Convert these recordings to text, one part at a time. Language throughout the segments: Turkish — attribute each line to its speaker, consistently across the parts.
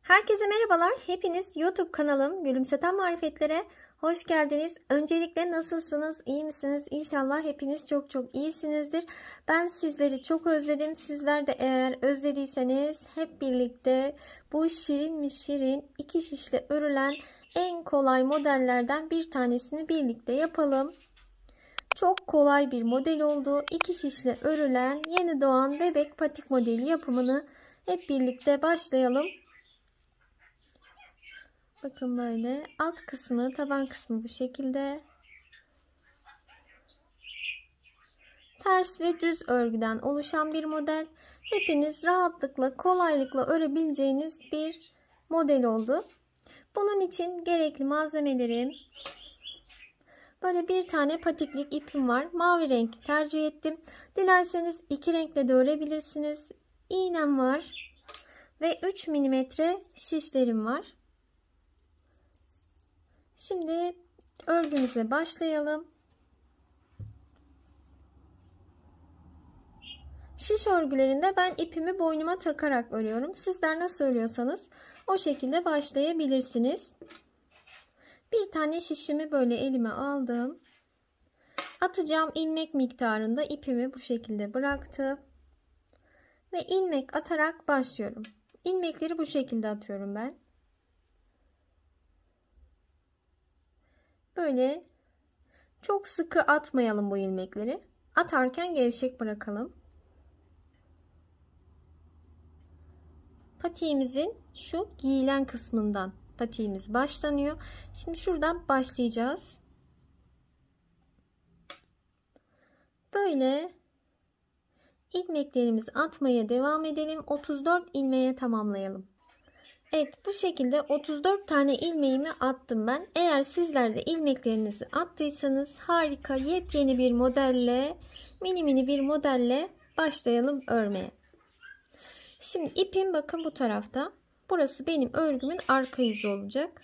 Speaker 1: Herkese merhabalar. Hepiniz YouTube kanalım Gülümseten Marifetlere hoş geldiniz. Öncelikle nasılsınız? İyi misiniz? İnşallah hepiniz çok iyisinizdir. Ben sizleri çok özledim. Sizler de eğer özlediyseniz hep birlikte bu şirin mi şirin iki şişle örülen en kolay modellerden bir tanesini birlikte yapalım. Çok kolay bir model oldu. İki şişle örülen yeni doğan bebek patik modeli yapımını hep birlikte başlayalım. Bakın böyle alt kısmı, taban kısmı bu şekilde. Ters ve düz örgüden oluşan bir model. Hepiniz rahatlıkla, kolaylıkla örebileceğiniz bir model oldu. Bunun için gerekli malzemelerim: böyle bir tane patiklik ipim var. Mavi renk tercih ettim. Dilerseniz iki renkle de örebilirsiniz. İğnem var ve 3 milimetre şişlerim var. Şimdi örgümüze başlayalım. Şiş örgülerinde ben ipimi boynuma takarak örüyorum. Sizler nasıl örüyorsanız o şekilde başlayabilirsiniz. Bir tane şişimi böyle elime aldım. Atacağım ilmek miktarında ipimi bu şekilde bıraktım. Ve ilmek atarak başlıyorum. İlmekleri bu şekilde atıyorum ben. Böyle çok sıkı atmayalım bu ilmekleri. Atarken gevşek bırakalım. Patiğimizin şu giyilen kısmından patiğimiz başlanıyor. Şimdi şuradan başlayacağız. Böyle ilmeklerimizi atmaya devam edelim. 34 ilmeğe tamamlayalım. Evet, bu şekilde 34 tane ilmeğimi attım ben. Eğer sizler de ilmeklerinizi attıysanız harika yepyeni bir modelle, mini bir modelle başlayalım örmeye. Şimdi ipim bakın bu tarafta. Burası benim örgümün arka yüzü olacak.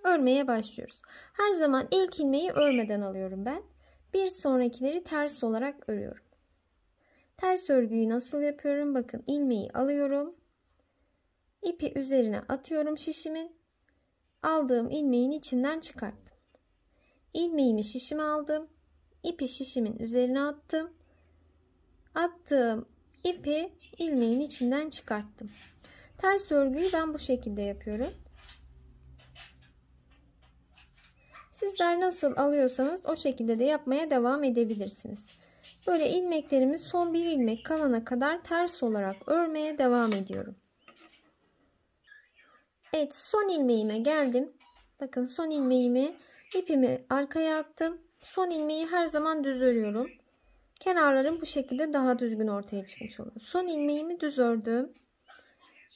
Speaker 1: Örmeye başlıyoruz. Her zaman ilk ilmeği örmeden alıyorum ben. Bir sonrakileri ters olarak örüyorum. Ters örgüyü nasıl yapıyorum? Bakın ilmeği alıyorum. İpi üzerine atıyorum şişimin. Aldığım ilmeğin içinden çıkarttım. İlmeğimi şişime aldım. İpi şişimin üzerine attım. Attığım ipi ilmeğin içinden çıkarttım. Ters örgüyü ben bu şekilde yapıyorum. Sizler nasıl alıyorsanız o şekilde de yapmaya devam edebilirsiniz. Böyle ilmeklerimi son bir ilmek kalana kadar ters olarak örmeye devam ediyorum. Evet, son ilmeğime geldim. Bakın son ilmeğimi, ipimi arkaya attım. Son ilmeği her zaman düz örüyorum. Kenarlarım bu şekilde daha düzgün ortaya çıkmış oluyor. Son ilmeğimi düz ördüm.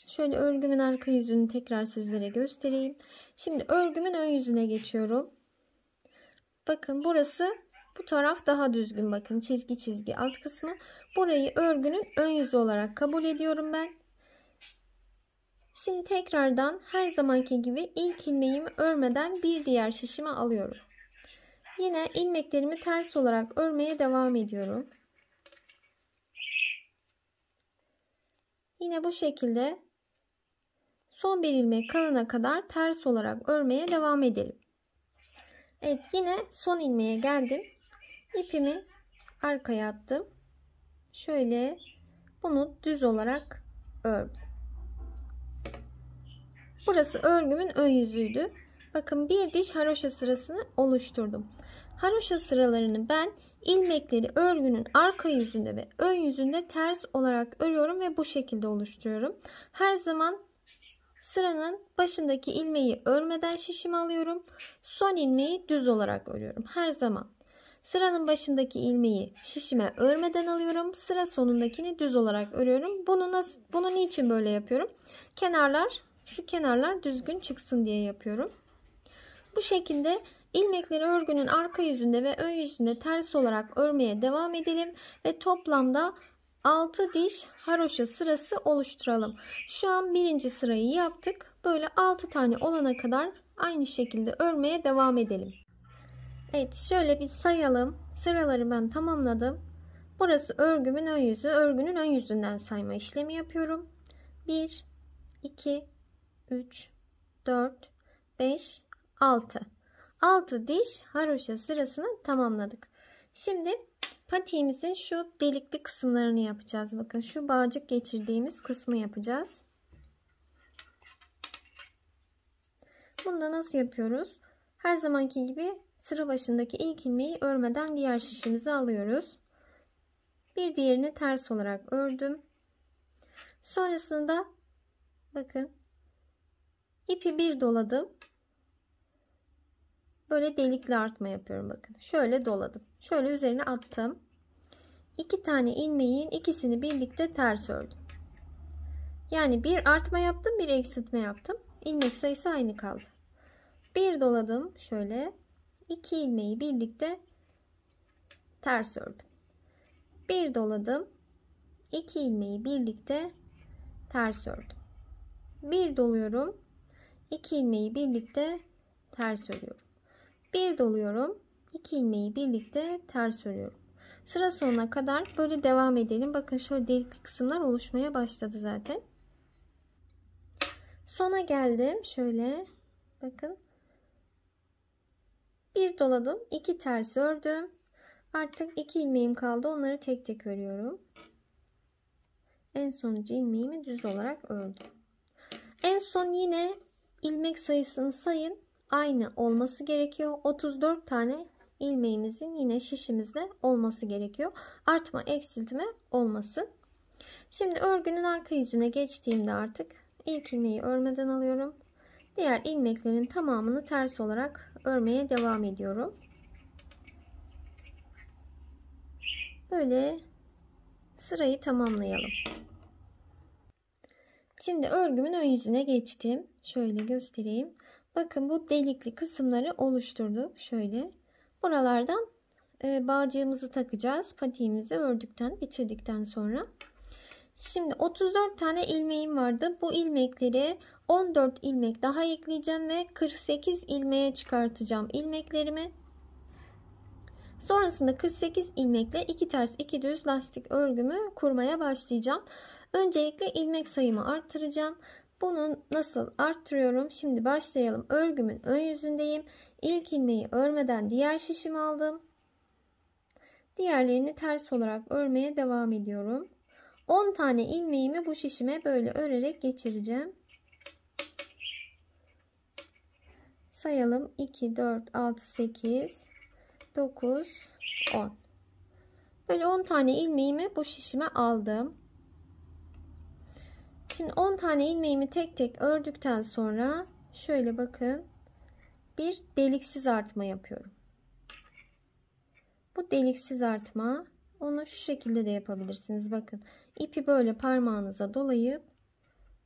Speaker 1: Şöyle örgümün arka yüzünü tekrar sizlere göstereyim. Şimdi örgümün ön yüzüne geçiyorum. Bakın burası, bu taraf daha düzgün. Bakın çizgi alt kısmı. Burayı örgünün ön yüzü olarak kabul ediyorum ben. Şimdi tekrardan her zamanki gibi ilk ilmeğimi örmeden bir diğer şişime alıyorum. Yine ilmeklerimi ters olarak örmeye devam ediyorum. Yine bu şekilde son bir ilmek kalana kadar ters olarak örmeye devam edelim. Evet, yine son ilmeğe geldim. İpimi arkaya attım. Şöyle bunu düz olarak ördüm. Burası örgümün ön yüzüydü. Bakın bir diş haroşa sırasını oluşturdum. Haroşa sıralarını ben ilmekleri örgünün arka yüzünde ve ön yüzünde ters olarak örüyorum ve bu şekilde oluşturuyorum. Her zaman sıranın başındaki ilmeği örmeden şişime alıyorum. Son ilmeği düz olarak örüyorum. Her zaman sıranın başındaki ilmeği şişime örmeden alıyorum. Sıra sonundakini düz olarak örüyorum. Bunu niçin böyle yapıyorum? Şu kenarlar düzgün çıksın diye yapıyorum. Bu şekilde ilmekleri örgünün arka yüzünde ve ön yüzünde ters olarak örmeye devam edelim ve toplamda 6 diş haroşa sırası oluşturalım. Şu an birinci sırayı yaptık. Böyle 6 tane olana kadar aynı şekilde örmeye devam edelim. Evet, şöyle bir sayalım. Sıraları ben tamamladım. Burası örgümün ön yüzü. Örgünün ön yüzünden sayma işlemi yapıyorum. 1, 2, 3, 4, 5, 6. 6 diş haroşa sırasını tamamladık. Şimdi patiğimizin şu delikli kısımlarını yapacağız. Bakın şu bağcık geçirdiğimiz kısmı yapacağız. Bunu da nasıl yapıyoruz? Her zamanki gibi sıra başındaki ilk ilmeği örmeden diğer şişimizi alıyoruz. Bir diğerini ters olarak ördüm. Sonrasında bakın ipi bir doladım. Böyle delikli artma yapıyorum bakın. Şöyle doladım. Şöyle üzerine attım. 2 tane ilmeğin ikisini birlikte ters ördüm. Yani bir artma yaptım, bir eksiltme yaptım. İlmek sayısı aynı kaldı. Bir doladım şöyle. 2 ilmeği birlikte ters ördüm. Bir doladım. 2 ilmeği birlikte ters ördüm. Bir doluyorum. 2 ilmeği birlikte ters örüyorum. Bir doluyorum. 2 ilmeği birlikte ters örüyorum. Sıra sonuna kadar böyle devam edelim. Bakın şöyle delikli kısımlar oluşmaya başladı zaten. Sona geldim. Şöyle bakın. Bir doladım. 2 ters ördüm. Artık 2 ilmeğim kaldı. Onları tek tek örüyorum. En sonuncu ilmeğimi düz olarak ördüm. En son yine ilmek sayısını sayın. Aynı olması gerekiyor. 34 tane ilmeğimizin yine şişimizde olması gerekiyor. Artma, eksiltme olmasın. Şimdi örgünün arka yüzüne geçtiğimde artık ilk ilmeği örmeden alıyorum. Diğer ilmeklerin tamamını ters olarak örmeye devam ediyorum. Böyle sırayı tamamlayalım. Şimdi örgümün ön yüzüne geçtim. Şöyle göstereyim. Bakın bu delikli kısımları oluşturduk. Şöyle buralardan bağcığımızı takacağız. Patiğimizi ördükten, bitirdikten sonra. Şimdi 34 tane ilmeğim vardı. Bu ilmekleri 14 ilmek daha ekleyeceğim ve 48 ilmeğe çıkartacağım ilmeklerimi. Sonrasında 48 ilmekle 2 ters 2 düz lastik örgümü kurmaya başlayacağım. Öncelikle ilmek sayımı arttıracağım. Bunu nasıl arttırıyorum? Şimdi başlayalım. Örgümün ön yüzündeyim. İlk ilmeği örmeden diğer şişimi aldım. Diğerlerini ters olarak örmeye devam ediyorum. 10 tane ilmeğimi bu şişime böyle örerek geçireceğim. Sayalım. 2, 4, 6, 8, 9, 10. Böyle 10 tane ilmeğimi bu şişime aldım. Şimdi 10 tane ilmeğimi tek tek ördükten sonra şöyle bakın bir deliksiz artma yapıyorum. Bu deliksiz artma, onu şu şekilde de yapabilirsiniz. Bakın ipi böyle parmağınıza dolayıp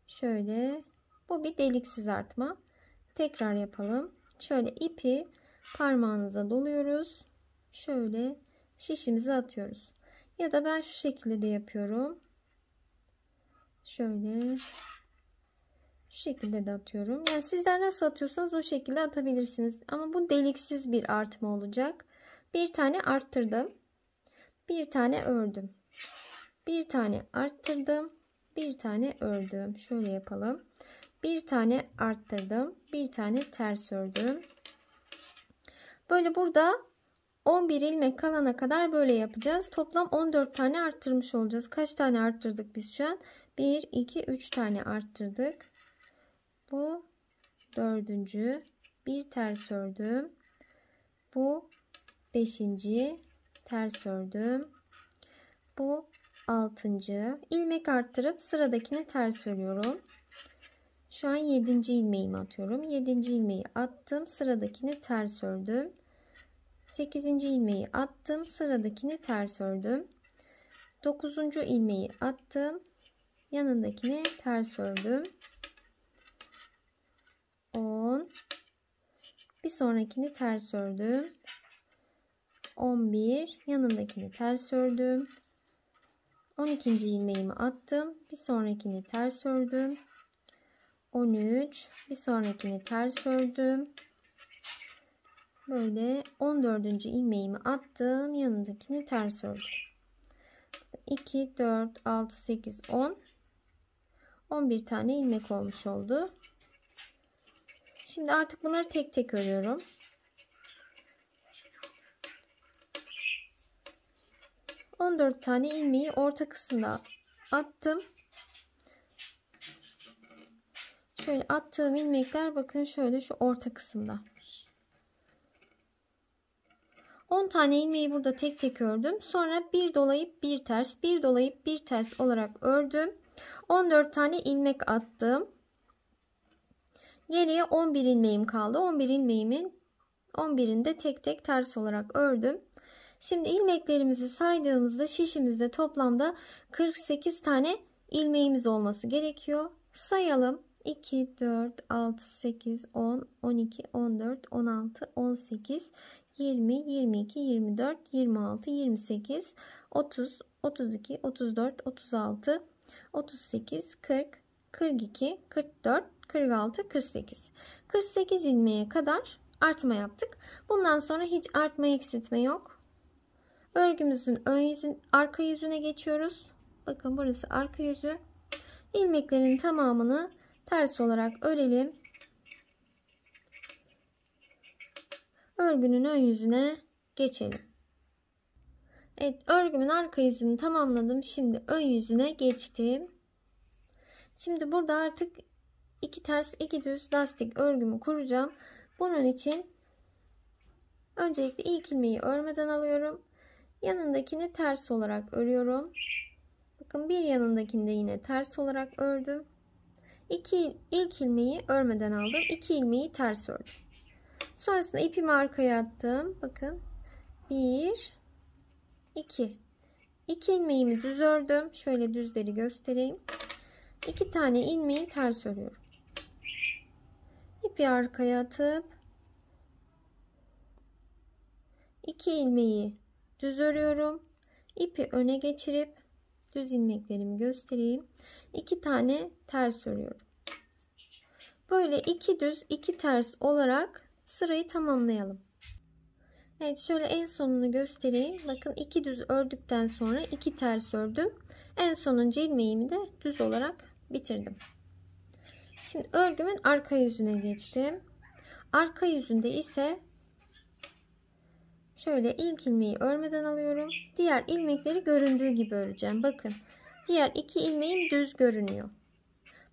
Speaker 1: şöyle, bu bir deliksiz artma. Tekrar yapalım. Şöyle ipi parmağınıza doluyoruz. Şöyle şişimizi atıyoruz. Ya da ben şu şekilde de yapıyorum. Şöyle şu şekilde de atıyorum. Yani sizler nasıl atıyorsanız o şekilde atabilirsiniz. Ama bu deliksiz bir artma olacak. Bir tane arttırdım. Bir tane ördüm. Bir tane arttırdım. Bir tane ördüm. Şöyle yapalım. Bir tane arttırdım. Bir tane ters ördüm. Böyle burada 11 ilmek kalana kadar böyle yapacağız. Toplam 14 tane arttırmış olacağız. Kaç tane arttırdık biz şu an? 1, 2, 3 tane arttırdık. Bu dördüncü. Bir ters ördüm. Bu 5. ters ördüm. Bu 6. ilmek arttırıp sıradakini ters örüyorum. Şu an 7. ilmeğimi atıyorum. 7. ilmeği attım. Sıradakini ters ördüm. 8. ilmeği attım. Sıradakini ters ördüm. 9. ilmeği attım. Yanındakini ters ördüm. 10. Bir sonrakini ters ördüm. 11. Yanındakini ters ördüm. 12. ilmeğimi attım. Bir sonrakini ters ördüm. 13. Bir sonrakini ters ördüm. Böyle 14. ilmeğimi attım. Yanındakini ters ördüm. 2, 4, 6, 8, 10. 11 tane ilmek olmuş oldu. Şimdi artık bunları tek tek örüyorum. ...14 tane ilmeği orta kısımda attım. Şöyle attığım ilmekler bakın şöyle şu orta kısımda. 10 tane ilmeği burada tek tek ördüm. Sonra bir dolayıp bir ters, bir dolayıp bir ters olarak ördüm. 14 tane ilmek attım. Geriye 11 ilmeğim kaldı. 11 ilmeğimin 11'ini de tek tek ters olarak ördüm. Şimdi ilmeklerimizi saydığımızda şişimizde toplamda 48 tane ilmeğimiz olması gerekiyor. Sayalım. 2, 4, 6, 8, 10, 12, 14, 16, 18, 20, 22, 24, 26, 28, 30, 32, 34, 36, 38, 40, 42, 44, 46, 48. 48 ilmeğe kadar artma yaptık. Bundan sonra hiç artma eksiltme yok. Örgümüzün arka yüzüne geçiyoruz. Bakın burası arka yüzü. İlmeklerin tamamını ters olarak örelim. Örgünün ön yüzüne geçelim. Evet, örgümün arka yüzünü tamamladım. Şimdi ön yüzüne geçtim. Şimdi burada artık 2 ters 2 düz lastik örgümü kuracağım. Bunun için öncelikle ilk ilmeği örmeden alıyorum. Yanındakini ters olarak örüyorum. Bakın bir yanındakini de yine ters olarak ördüm. İlk ilmeği örmeden aldım. 2 ilmeği ters ördüm. Sonrasında ipimi arkaya attım. Bakın 1 2 2 ilmeğimi düz ördüm. Şöyle düzleri göstereyim. 2 tane ilmeği ters örüyorum. İpi arkaya atıp 2 ilmeği düz örüyorum. İpi öne geçirip düz ilmeklerimi göstereyim. 2 tane ters örüyorum. Böyle 2 düz 2 ters olarak sırayı tamamlayalım. Evet, şöyle en sonunu göstereyim. Bakın 2 düz ördükten sonra 2 ters ördüm. En sonuncu ilmeğimi de düz olarak bitirdim. Şimdi örgümün arka yüzüne geçtim. Arka yüzünde ise şöyle ilk ilmeği örmeden alıyorum. Diğer ilmekleri göründüğü gibi öreceğim. Bakın diğer 2 ilmeğim düz görünüyor.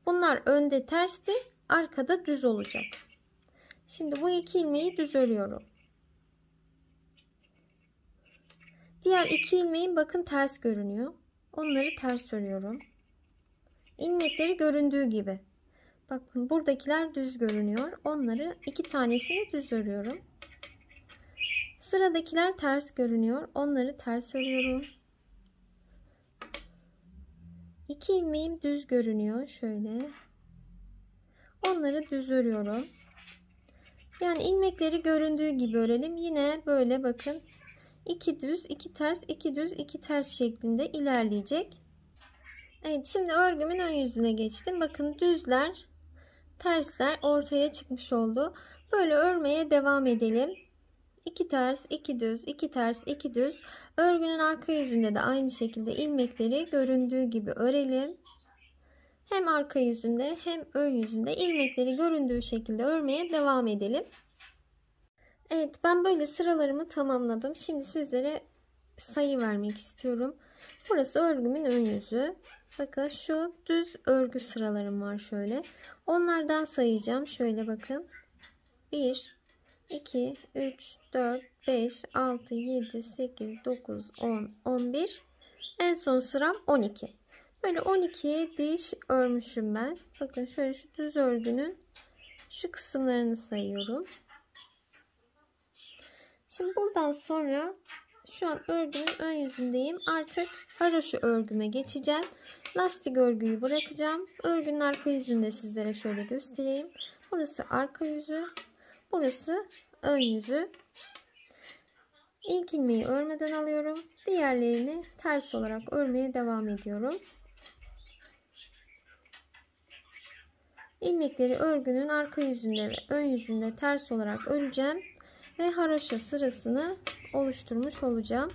Speaker 1: Bunlar önde tersti, arkada düz olacak. Şimdi bu 2 ilmeği düz örüyorum. Diğer 2 ilmeğim bakın ters görünüyor. Onları ters örüyorum. İlmekleri göründüğü gibi. Bakın buradakiler düz görünüyor. Onları 2 tanesini düz örüyorum. Sıradakiler ters görünüyor. Onları ters örüyorum. 2 ilmeğim düz görünüyor. Şöyle. Onları düz örüyorum. Yani ilmekleri göründüğü gibi örelim. Yine böyle bakın. 2 düz, 2 ters, 2 düz, 2 ters şeklinde ilerleyecek. Evet, şimdi örgümün ön yüzüne geçtim. Bakın düzler, tersler ortaya çıkmış oldu. Böyle örmeye devam edelim. 2 ters, 2 düz, 2 ters, 2 düz. Örgünün arka yüzünde de aynı şekilde ilmekleri göründüğü gibi örelim. Hem arka yüzünde hem ön yüzünde ilmekleri göründüğü şekilde örmeye devam edelim. Evet, ben böyle sıralarımı tamamladım. Şimdi sizlere sayı vermek istiyorum. Burası örgümün ön yüzü. Bakın şu düz örgü sıralarım var şöyle. Onlardan sayacağım. Şöyle bakın. 1, 2, 3, 4, 5, 6, 7, 8, 9, 10, 11. En son sıram 12. Böyle 12 diş örmüşüm ben. Bakın şöyle şu düz örgünün şu kısımlarını sayıyorum. Şimdi buradan sonra şu an örgümün ön yüzündeyim. Artık haroşa örgüme geçeceğim. Lastik örgüyü bırakacağım. Örgünün arka yüzünde sizlere şöyle göstereyim. Burası arka yüzü. Burası ön yüzü. İlk ilmeği örmeden alıyorum. Diğerlerini ters olarak örmeye devam ediyorum. İlmekleri örgünün arka yüzünde ve ön yüzünde ters olarak öreceğim. Ve haroşa sırasını oluşturmuş olacağım.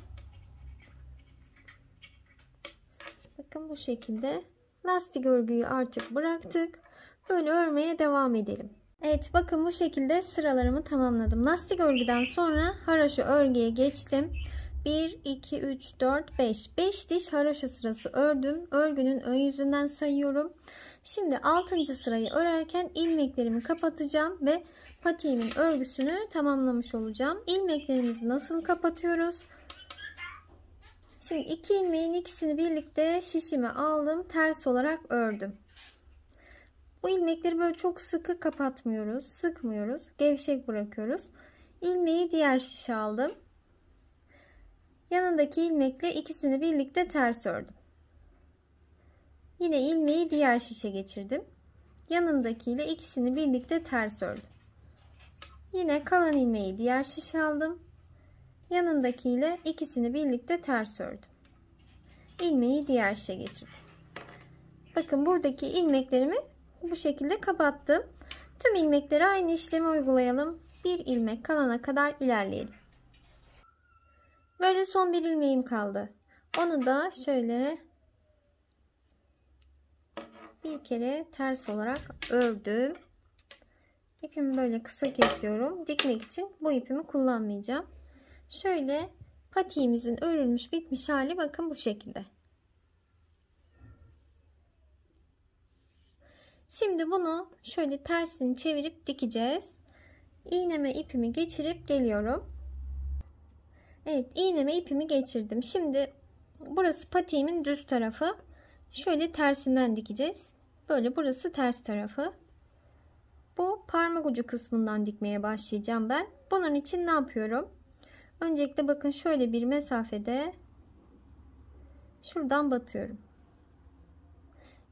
Speaker 1: Bakın bu şekilde Lastik örgüyü artık bıraktık. Böyle örmeye devam edelim. Evet, bakın bu şekilde sıralarımı tamamladım. Lastik örgüden sonra haroşa örgüye geçtim. 1, 2, 3, 4, 5. 5 diş haroşa sırası ördüm. Örgünün ön yüzünden sayıyorum. Şimdi 6. sırayı örerken ilmeklerimi kapatacağım ve patiğimin örgüsünü tamamlamış olacağım. İlmeklerimizi nasıl kapatıyoruz? Şimdi 2 ilmeğin ikisini birlikte şişime aldım. Ters olarak ördüm. Bu ilmekleri böyle çok sıkı kapatmıyoruz. Sıkmıyoruz. Gevşek bırakıyoruz. İlmeği diğer şişe aldım. Yanındaki ilmekle ikisini birlikte ters ördüm. Yine ilmeği diğer şişe geçirdim. Yanındakiyle ikisini birlikte ters ördüm. Yine kalan ilmeği diğer şişe aldım. Yanındakiyle ikisini birlikte ters ördüm. İlmeği diğer şişe geçirdim. Bakın buradaki ilmeklerimi bu şekilde kapattım. Tüm ilmeklere aynı işlemi uygulayalım. Bir ilmek kalana kadar ilerleyelim. Böyle son bir ilmeğim kaldı. Onu da şöyle bir kere ters olarak ördüm. İpimi böyle kısa kesiyorum. Dikmek için bu ipimi kullanmayacağım. Şöyle patiğimizin örülmüş bitmiş hali bakın bu şekilde. Şimdi bunu şöyle tersini çevirip dikeceğiz. İğneme ipimi geçirip geliyorum. Evet, iğneme ipimi geçirdim. Şimdi burası patiğimin düz tarafı. Şöyle tersinden dikeceğiz. Böyle burası ters tarafı. Bu parmak ucu kısmından dikmeye başlayacağım ben. Bunun için ne yapıyorum? Öncelikle bakın şöyle bir mesafede şuradan batıyorum.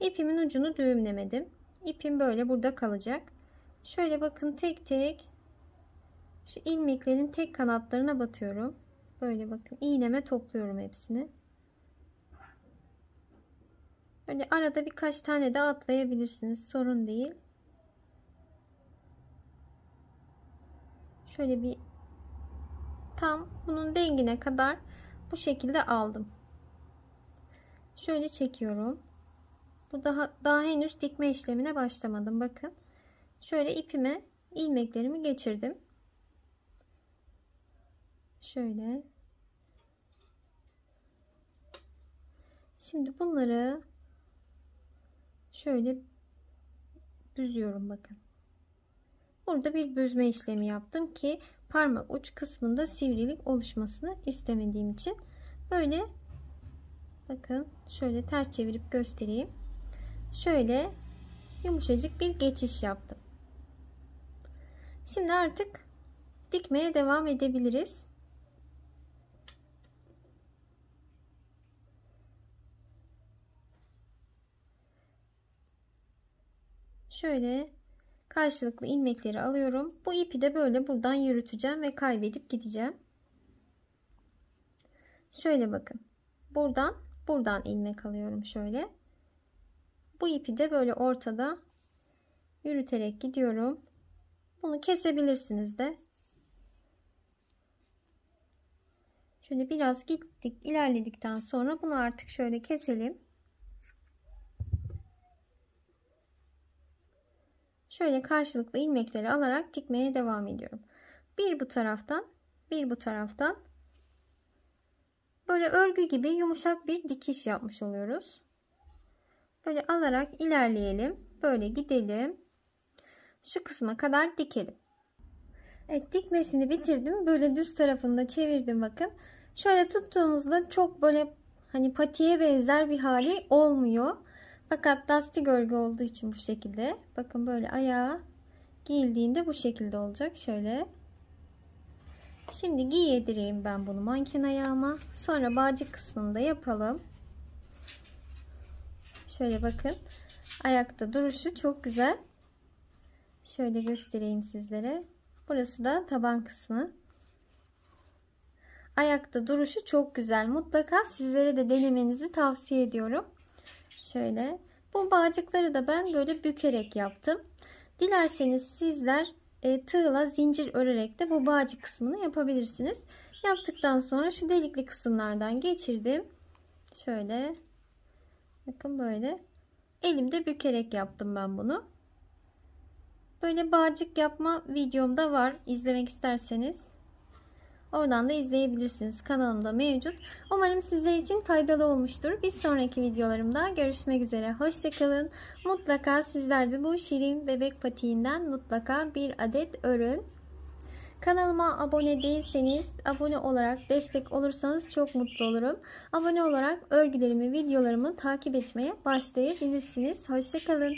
Speaker 1: İpimin ucunu düğümlemedim. İpim böyle burada kalacak. Şöyle bakın tek tek şu ilmeklerin tek kanatlarına batıyorum. Böyle bakın iğneme topluyorum hepsini. Böyle arada birkaç tane de atlayabilirsiniz. Sorun değil. Şöyle bir tam bunun dengine kadar bu şekilde aldım. Şöyle çekiyorum. Bu daha henüz dikme işlemine başlamadım. Bakın. Şöyle ipime ilmeklerimi geçirdim. Şöyle. Şimdi bunları şöyle büzüyorum bakın. Burada bir büzme işlemi yaptım ki parmak uç kısmında sivrilik oluşmasını istemediğim için böyle bakın şöyle ters çevirip göstereyim. Şöyle yumuşacık bir geçiş yaptım. Şimdi artık dikmeye devam edebiliriz. Şöyle karşılıklı ilmekleri alıyorum. Bu ipi de böyle buradan yürüteceğim ve kaybedip gideceğim. Şöyle bakın. Buradan ilmek alıyorum şöyle. Bu ipi de böyle ortada yürüterek gidiyorum. Bunu kesebilirsiniz de. Şöyle biraz ilerledikten sonra bunu artık şöyle keselim. Şöyle karşılıklı ilmekleri alarak dikmeye devam ediyorum. Bir bu taraftan, bir bu taraftan. Böyle örgü gibi yumuşak bir dikiş yapmış oluyoruz. Böyle alarak ilerleyelim. Böyle gidelim. Şu kısma kadar dikelim. Evet, dikmesini bitirdim. Böyle düz tarafını da çevirdim bakın. Şöyle tuttuğumuzda çok böyle hani patiğe benzer bir hali olmuyor. Fakat lastik örgü olduğu için bu şekilde. Bakın böyle ayağa giyildiğinde bu şekilde olacak. Şöyle. Şimdi giydireyim ben bunu manken ayağıma. Sonra bağcık kısmını da yapalım. Şöyle bakın. Ayakta duruşu çok güzel. Şöyle göstereyim sizlere. Burası da taban kısmı. Ayakta duruşu çok güzel. Mutlaka sizlere de denemenizi tavsiye ediyorum. Şöyle. Bu bağcıkları da ben böyle bükerek yaptım. Dilerseniz sizler tığla zincir örerek de bu bağcık kısmını yapabilirsiniz. Yaptıktan sonra şu delikli kısımlardan geçirdim. Şöyle. Bakın böyle. elimde bükerek yaptım ben bunu. Böyle bağcık yapma videom da var. İzlemek isterseniz oradan da izleyebilirsiniz. Kanalımda mevcut. Umarım sizler için faydalı olmuştur. Bir sonraki videolarımda görüşmek üzere. Hoşça kalın. Mutlaka sizler de bu şirin bebek patiğinden mutlaka bir adet örün. Kanalıma abone değilseniz abone olarak destek olursanız çok mutlu olurum. Abone olarak örgülerimi, videolarımı takip etmeye başlayabilirsiniz. Hoşça kalın.